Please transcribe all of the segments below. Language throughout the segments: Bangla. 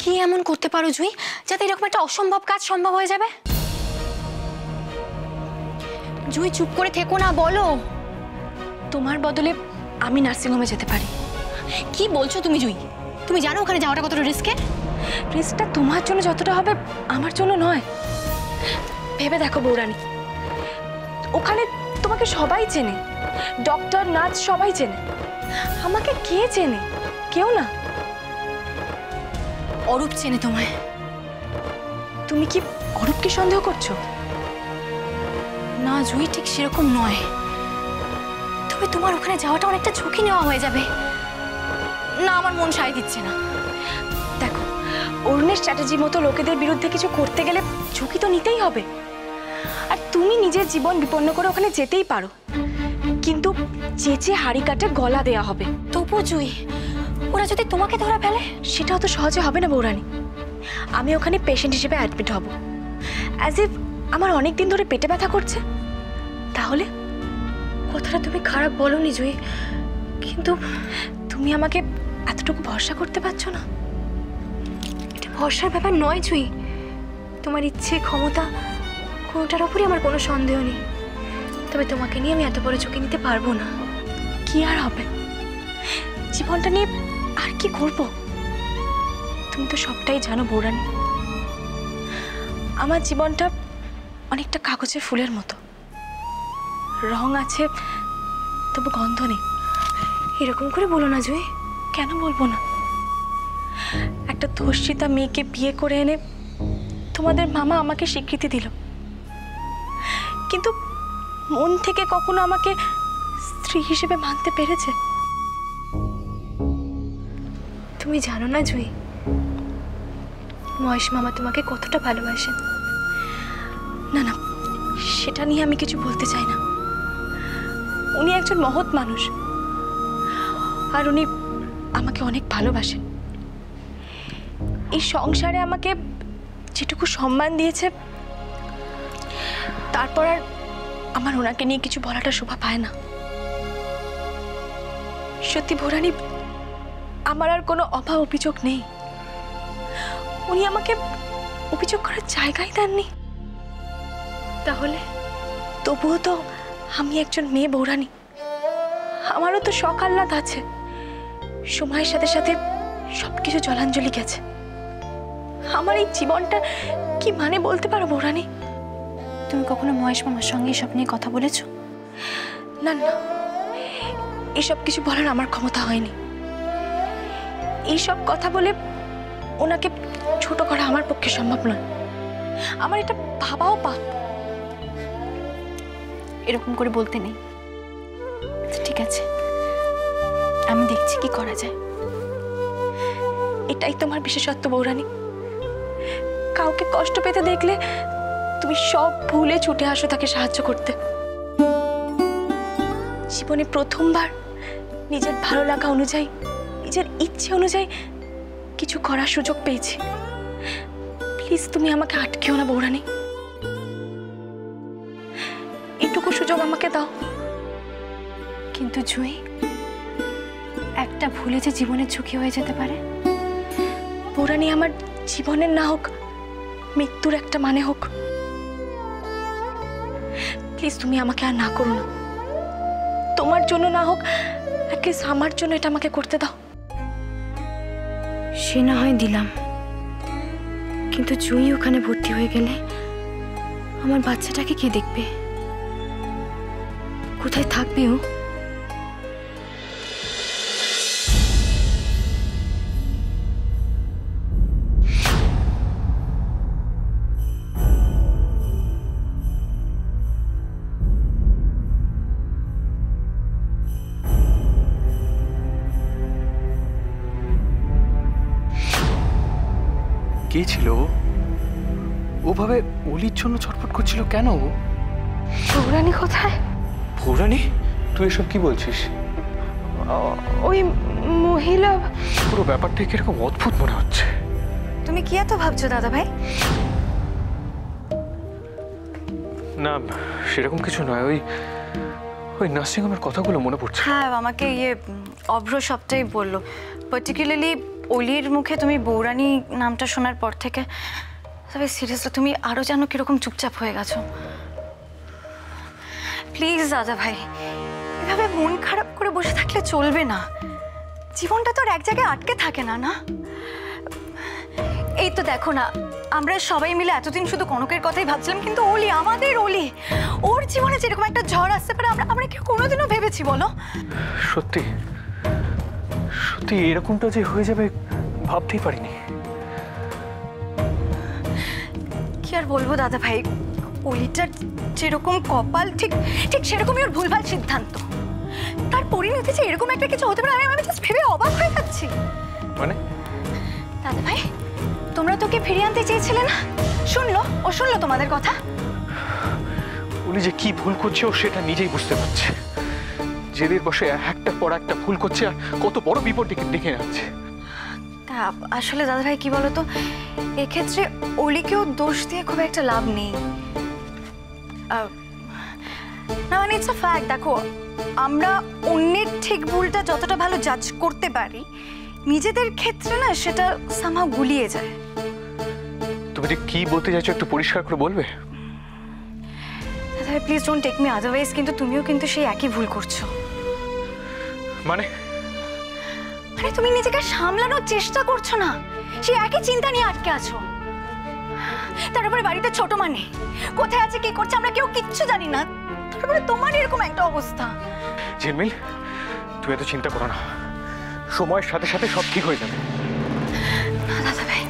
কি এমন করতে পারো জুই যাতে এরকম একটা অসম্ভব কাজ সম্ভব হয়ে যাবে? জুই চুপ করে থেকো না, বলো। তোমার বদলে আমি নার্সিংহোমে যেতে পারি। কি বলছো তুমি জুই? তুমি জানো ওখানে যাওয়াটা কতটা রিস্কের? রিস্কটা তোমার জন্য যতটা হবে আমার জন্য নয়। ভেবে দেখো বৌরানী, ওখানে তোমাকে সবাই চেনে, ডক্টর নার্স সবাই চেনে। আমাকে কে চেনে? কেউ না। অরূপ চেনে তোমায়। তুমি কি অরূপকে সন্দেহ করছো? না জুই, ঠিক সেরকম নয়, তবে তোমার ওখানে যাওয়াটা অনেকটা ঝুঁকি নেওয়া হয়ে যাবে। না, আমার মন সায় দিচ্ছে না। দেখো, অরুণেশ চ্যাটার্জির মতো লোকেদের বিরুদ্ধে কিছু করতে গেলে ঝুঁকি তো নিতেই হবে। আর তুমি নিজের জীবন বিপন্ন করে ওখানে যেতেই পারো, কিন্তু চেঁচে হাড়ি কাটে গলা দেয়া হবে। তবু জুই, ওরা যদি তোমাকে ধরা ফেলে? সেটাও তো সহজে হবে না বৌরানী। আমি ওখানে পেশেন্ট হিসেবে অ্যাডমিট হব, অ্যাজ ইফ আমার অনেক দিন ধরে পেটে ব্যথা করছে। তাহলে কথাটা তুমি খারাপ বলোনি জুই, কিন্তু তুমি আমাকে এতটুকু ভরসা করতে পারছো না? এটা ভরসার ব্যাপার নয় জুই। তোমার ইচ্ছে ক্ষমতা কোনোটার ওপরই আমার কোনো সন্দেহ নেই, তবে তোমাকে নিয়ে আমি এত বড় ঝুঁকি নিতে পারবো না। কি আর হবে, জীবনটা নিয়ে আর কি করবো? তুমি তো সবটাই জানো বৌরানী। আমার জীবনটা অনেকটা কাগজের ফুলের মতো, রং আছে তবু গন্ধ নেই। এরকম করে বলো না জুই। কেন বলবো না? একটা ধর্ষিতা মেয়েকে বিয়ে করে এনে তোমাদের মামা আমাকে স্বীকৃতি দিল, কিন্তু মন থেকে কখনো আমাকে স্ত্রী হিসেবে মানতে পেরেছে? তুমি জানো না জুই, মহেশ মামা তোমাকে কতটা ভালোবাসেন। না না, সেটা নিয়ে আমি কিছু বলতে চাই না। উনি একজন মহৎ মানুষ, আর উনি আমাকে অনেক ভালোবাসেন। এই সংসারে আমাকে যেটুকু সম্মান দিয়েছে, তারপর আর আমার ওনাকে নিয়ে কিছু বলাটা শোভা পায় না। সত্যি ভোরানি, আমার আর কোনো অভাব অভিযোগ নেই। উনি আমাকে অভিযোগ করার জায়গাই দেননি। তাহলে তবুও তো আমি একজন মেয়ে বৌরানী, আমারও তো শখ আহ্লাদ আছে। সময়ের সাথে সাথে সবকিছু জলাঞ্জলি গেছে। আমার এই জীবনটা কি মানে বলতে পারো বৌরানী? তুমি কখনো মহেশ মামার সঙ্গে এসব নিয়ে কথা বলেছো? না না, এসব কিছু বলার আমার ক্ষমতা হয়নি। এইসব কথা বলে ওনাকে ছোট করা আমার পক্ষে সম্ভব নয়। আমার এটা ভাবাও পাপ। এরকম করে বলতে নেই। ঠিক আছে, আমি দেখছি কি করা যায়। এটাই তোমার বিশেষত্ব বৌরানী। কাউকে কষ্ট পেতে দেখলে তুমি সব ভুলে ছুটে আসো তাকে সাহায্য করতে। জীবনে প্রথমবার নিজের ভালো লাগা অনুযায়ী, নিজের ইচ্ছে অনুযায়ী কিছু করার সুযোগ পেয়েছি। প্লিজ তুমি আমাকে আটকেও না বৌরানী, এটুকু সুযোগ আমাকে দাও। কিন্তু জুই, একটা ভুলে যে জীবনের ঝুঁকি হয়ে যেতে পারে। বৌরানী, আমার জীবনের না হোক, মৃত্যুর একটা মানে হোক। প্লিজ তুমি আমাকে আর না করো না। তোমার জন্য না হোক, অ্যাটলিস্ট আমার জন্য এটা আমাকে করতে দাও। সে না হয় দিলাম, কিন্তু জুই ওখানে ভর্তি হয়ে গেলে আমার বাচ্চাটাকে কে দেখবে? কোথায় থাকবে ও? কে ছিল ওভাবে অলির জন্য ছটফট করছিল কেন? বৌরানী কোথায়? ভৌরানী, তুই এসব কি বলছিস? ওই মহিলা। পুরো ব্যাপারটা কিরকম অদ্ভুত মনে হচ্ছে। তুমি কি এত ভাবছো দাদা ভাই? না, সেরকম কিছু নয়। ওই নার্সিংহোমের কথাগুলো মনে পড়ছে। হ্যাঁ, আমাকে অভ্র সবটাই বললো। পার্টিকুলারলি অলির মুখে তুমি বৌরানী নামটা শোনার পর থেকে তবে সিরিয়াসলি তুমি আরো যেন কিরকম চুপচাপ হয়ে গেছো। প্লিজ দাদা ভাই, এভাবে মন খারাপ করে বসে থাকলে চলবে না। জীবনটা তো আর এক জায়গায় আটকে থাকে না, না? এই তো দেখো না, আমরা সবাই মিলে এতদিন শুধু কনকের কথাই ভাবছিলাম, কিন্তু অলি, আমাদের অলি, ওর জীবনে যেরকম একটা ঝড় আসতে পারে আমরা কেউ কোনোদিনও ভেবেছি বলো? সত্যি সত্যি এরকমটা যে হয়ে যাবে ভাবতেই পারিনি। কি আর বলবো দাদা ভাই, অলিটার যেরকম কপাল ঠিক ঠিক সেরকমই ওর ভুলভাল সিদ্ধান্ত। তার পরিণতি যে এরকম একটা কিছু হতে পারে আমি জাস্ট ভেবে অবাক হয়ে যাচ্ছি। মানে দাদা ভাই, তোমরা তোকে ফিরিয়ে আনতে চেয়েছিলে না? শুনলো তোমাদের কথা? উনি যে কি ভুল করছে ও সেটা নিজেই বুঝতে পারছে। জেদের বসে একটার পর একটা ভুল করছে আর কত বড় বিপদ ডেকে আনছে। তা আসলে দাদা ভাই কি বলতো, এক্ষেত্রে অলিকেও দোষ দিয়ে খুব একটা লাভ নেই। না মানে ইটস আ ফ্যাক্ট। দেখো, আমরা অন্যের ঠিক ভুলটা যতটা ভালো জাজ করতে পারি, নিজেদের ক্ষেত্রে না সেটা সামহাও গুলিয়ে যায়। তুমি যে কি বলতে চাইছো একটু পরিষ্কার করে বলবে? দাদা ভাই please don't take me otherwise, কিন্তু তুমিও কিন্তু সেই একই ভুল করছো। মানে আরে তুমি নিজেকে সামলানোর চেষ্টা করছো না, সেই একই চিন্তা নিয়ে আটকে আছো। তার উপরে বাড়িতে ছোট মানে কোথায় আছে কি করছে আমরা কেউ কিচ্ছু জানি না, তারপরে তোমার এরকম একটা অবস্থা। ঝিলমিল, তুই এত চিন্তা করো না, সময়ের সাথে সাথে সব ঠিক হয়ে যাবে। দাদা ভাই,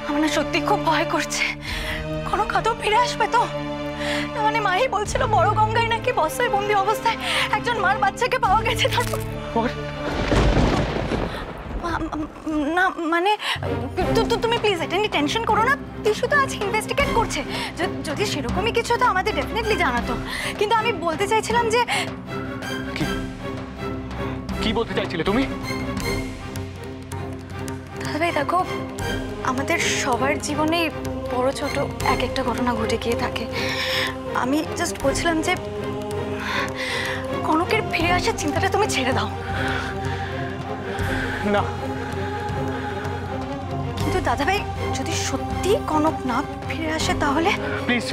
আমার না সত্যি খুব ভয় করছে। কোনো খাতেও ফিরে আসবে তো? না মানে মাই বলছিল বড় গঙ্গায় নাকি বস্তায় বন্দি অবস্থায় একজন মার বাচ্চাকে পাওয়া গেছে। তারপর না মানে তুমি প্লিজ এটা নিয়ে টেনশন করো না। টিসু তো আজ ইনভেস্টিগেট করছে, যদি সেরকমই কিছু তো আমাদের ডেফিনেটলি জানাতো। কিন্তু আমি বলতে চাইছিলাম যে কি বলতে চাইছিলে তুমি? দাদা ভাই দেখো, আমাদের সবার জীবনে বড় ছোট এক একটা ঘটনা ঘটে গিয়ে থাকে। আমি জাস্ট বলছিলাম যে কনকের ফিরে আসার চিন্তাটা তুমি ছেড়ে দাও না। কিন্তু দাদা ভাই, যদি সত্যি কনক না ফিরে আসে তাহলে? প্লিজ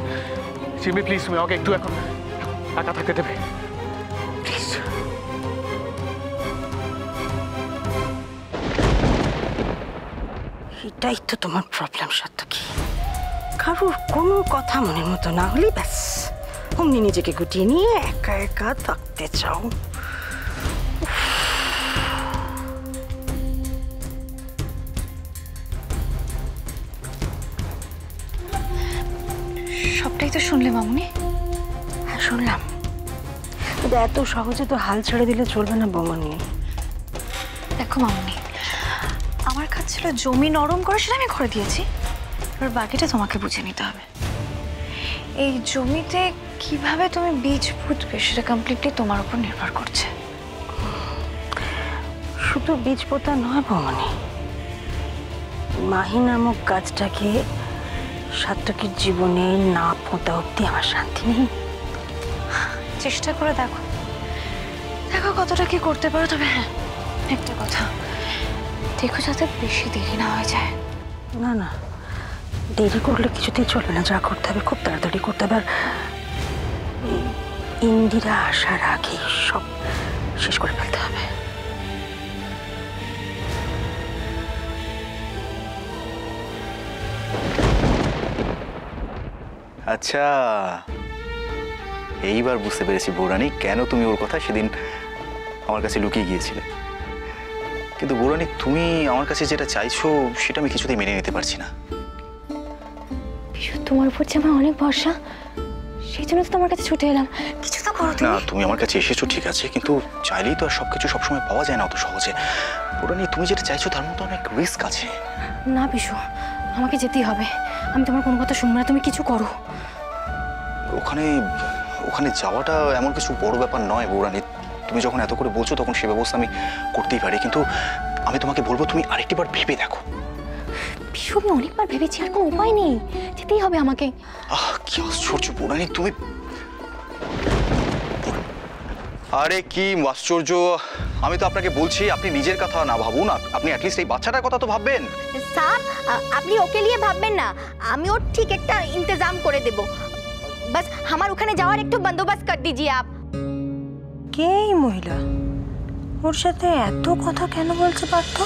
জিমি, প্লিজ তুমি আমাকে একটু এখন একা থাকতে দেবে প্লিজ। এটাই তো তোমার প্রবলেম সাত্তকী। কারোর কোনো কথা মনের মতো না হলে ব্যাস অমনি নিজেকে গুটিয়ে নিয়ে একা একা থাকতে চাও। সবটাই তো শুনলে মামুনি? হ্যাঁ শুনলাম, কিন্তু এত সহজে তো হাল ছেড়ে দিলে চলবে না বৌমনি। দেখো মামুনি, আমার কাজ ছিল জমি নরম করে সেটা আমি করে দিয়েছি, এবার বাকিটা তোমাকে বুঝে নিতে হবে। এই জমিতে কিভাবে তুমি বীজ পুঁতবে সেটা কমপ্লিটলি তোমার উপর নির্ভর করছে। শুধু বীজ পোতা নয় বৌমনি, মাহি নামক গাছটাকে সাত্তকীর জীবনে না পোতা অব্দি আমার শান্তি নেই। চেষ্টা করে দেখো, দেখো কতটা কি করতে পারো। তবে হ্যাঁ, একটা কথা দেখো যাতে বেশি দেরি না হয়ে যায়। না না, দেরি করলে কিছুতেই চলবে না, যা করতে হবে খুব তাড়াতাড়ি করতে হবে। আর ইন্দিরা আসার আগে সব শেষ করে ফেলতে হবে। আচ্ছা, এইবার বুঝতে পেরেছি বৌরানী কেন তুমি ওর কথা সেদিন আমার কাছে লুকিয়ে গিয়েছিলে। কিন্তু বৌরানী, তুমি আমার কাছে যেটা চাইছো সেটা আমি কিছুতেই মেনে নিতে পারছি না। তোমার উপর যে আমার অনেক ভরসা, সেই জন্য তো তোমার কাছে ছুটে এলাম। কিছু তো করো না, তুমি আমার কাছে এসেছো ঠিক আছে, কিন্তু চাইলেই তো আর সবকিছু সবসময় পাওয়া যায় না অত সহজে। বৌরানী, তুমি যেটা চাইছো তার মধ্যে অনেক রিস্ক আছে। না বিশু, আমাকে যেতেই হবে। আমি তোমার কোনো কথা শুনবো না, তুমি কিছু করো। ওখানে ওখানে যাওয়াটা এমন কিছু বড় ব্যাপার নয় বৌরানী। তুমি যখন এত করে বলছো তখন সে ব্যবস্থা আমি করতেই পারি, কিন্তু আমি তোমাকে বলবো তুমি আরেকটিবার ভেবে দেখো। বিশু, আমি অনেকবার ভেবেছি, আর কোনো উপায় নেই, যেতেই হবে আমাকে। কি আশ্চর্য বৌরানী, তুমি আরে কি আশ্চর্য, আমি তো আপনাকে বলছি আপনি নিজের কথা না ভাবুন, আপনি অ্যাটলিস্ট এই বাচ্চাটার কথা তো ভাববেন। साहब আপনি ওকে নিয়ে ভাববেন না, আমি ওর ঠিক একটা ইন্তজাম করে দেব। বাস আমার ওখানে যাওয়ার একটু বন্দোবস্ত করে দিজিয়ে আপ। কে এই মহিলা? ওর সাথে এত কথা কেন বলছে পার্থ?